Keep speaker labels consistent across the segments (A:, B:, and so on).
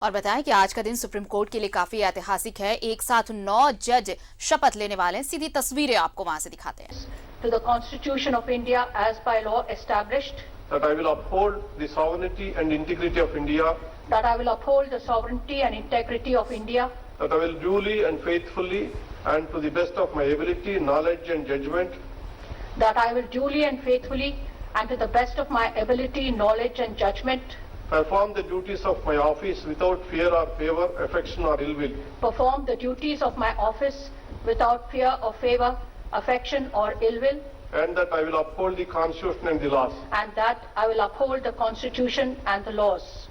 A: और बताएं कि आज का दिन सुप्रीम कोर्ट के लिए काफी ऐतिहासिक है। एक साथ 9 जज शपथ लेने वाले हैं। सीधी तस्वीरें आपको वहां से दिखाते हैं।
B: To the Constitution of India as by law established.
C: That I will uphold the sovereignty and integrity of India.
B: That I will uphold the sovereignty and integrity of India.
C: That I will duly and faithfully and to the best of my ability, knowledge and judgment.
B: That I will duly and faithfully and to the best of my ability, knowledge and judgment.
C: Perform the duties of my office without fear or favor, affection or ill will.
B: Perform the duties of my office without fear or favor, affection or ill will.
C: And that I will uphold the Constitution and the laws.
B: And that I will uphold the Constitution and the laws.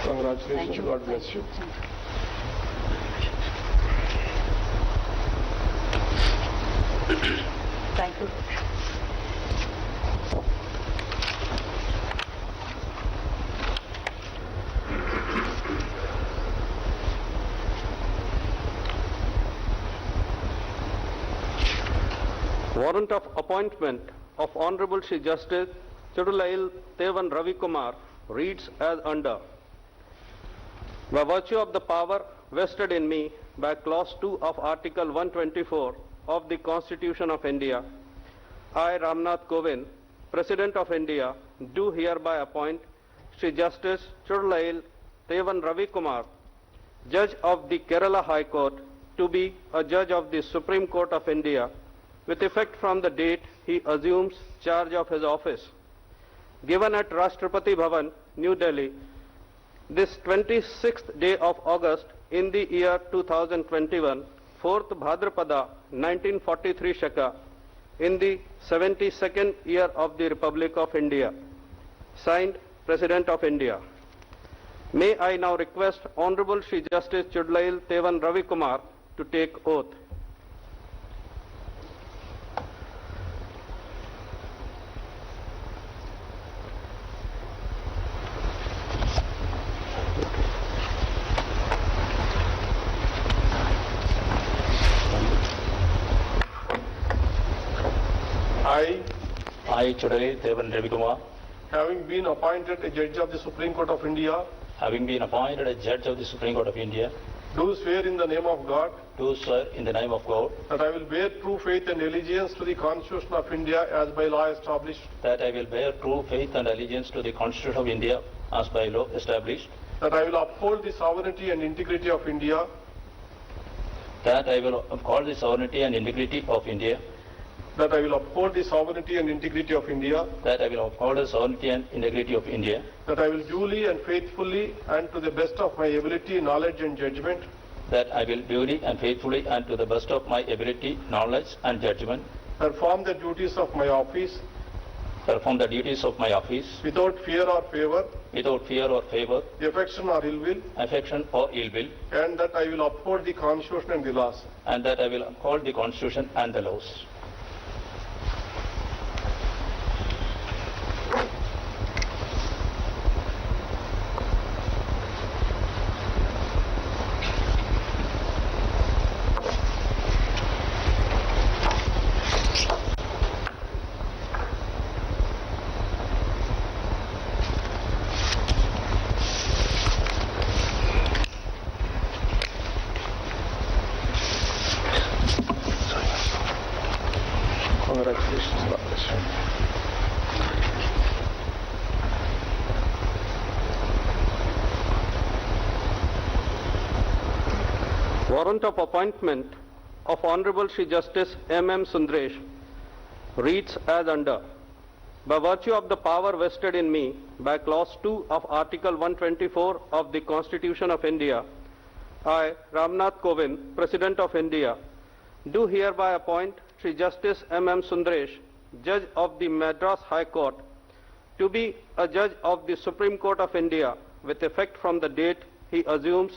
C: Congratulations. God bless you.
B: Thank you.
D: Warrant of appointment of Honorable Shri Justice Chudulail Tevan Ravi Kumar reads as under. By virtue of the power vested in me by Clause 2 of Article 124 of the Constitution of India, I, Ramnath Kovind, President of India, do hereby appoint Shri Justice Chudulail Tevan Ravi Kumar, Judge of the Kerala High Court, to be a Judge of the Supreme Court of India with effect from the date he assumes charge of his office. Given at Rashtrapati Bhavan, New Delhi, this 26th day of August in the year 2021, 4th Bhadrapada 1943 Shaka, in the 72nd year of the Republic of India. Signed, President of India. May I now request Honorable Shri Justice Chudulail Tevan Ravi Kumar to take oath.
E: I, Chudulail Tevan Ravi Kumar,
C: Having been appointed a Judge of the Supreme Court of India,
E: having been appointed a Judge of the Supreme Court of India,
C: do swear in the name of God
E: do swear in the name of God
C: that I will bear true faith and allegiance to the Constitution of India as by law established.
E: that I will bear true faith and allegiance to the Constitution of India as by law established,
C: That I will uphold the sovereignty and integrity of India.
E: that I will uphold the sovereignty and integrity of India,
C: That I will uphold the sovereignty and integrity of India.
E: that I will uphold the sovereignty and integrity of India,
C: That I will duly and faithfully and to the best of my ability, knowledge and judgment
E: that I will duly and faithfully and to the best of my ability, knowledge and judgment
C: perform the duties of my office
E: perform the duties of my office
C: without fear or favor,
E: without fear or favor,
C: affection or ill will,
E: affection or ill will,
C: and that I will uphold the Constitution and the laws.
E: and that I will uphold the Constitution and the laws.
C: Congratulations, God bless you.
D: Warrant of appointment of Honorable Shri Justice M.M. Sundaresh reads as under. By virtue of the power vested in me by Clause 2 of Article 124 of the Constitution of India, I, Ramnath Kovind, President of India, do hereby appoint Shri Justice M.M. Sundaresh, Judge of the Madras High Court, to be a Judge of the Supreme Court of India with effect from the date he assumes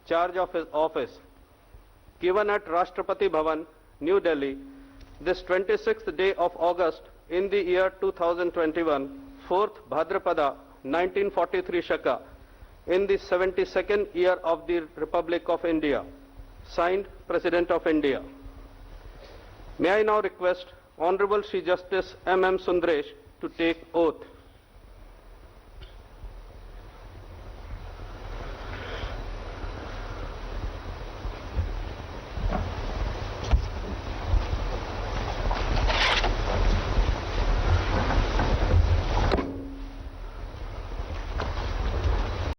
D: charge of his office. given at Rashtrapati Bhavan, New Delhi, this 26th day of August in the year 2021, 4th Bhadrapada, 1943 Shaka, in the 72nd year of the Republic of India. Signed, President of India. May I now request Honorable Shri Justice M.M. Sundaresh to take oath.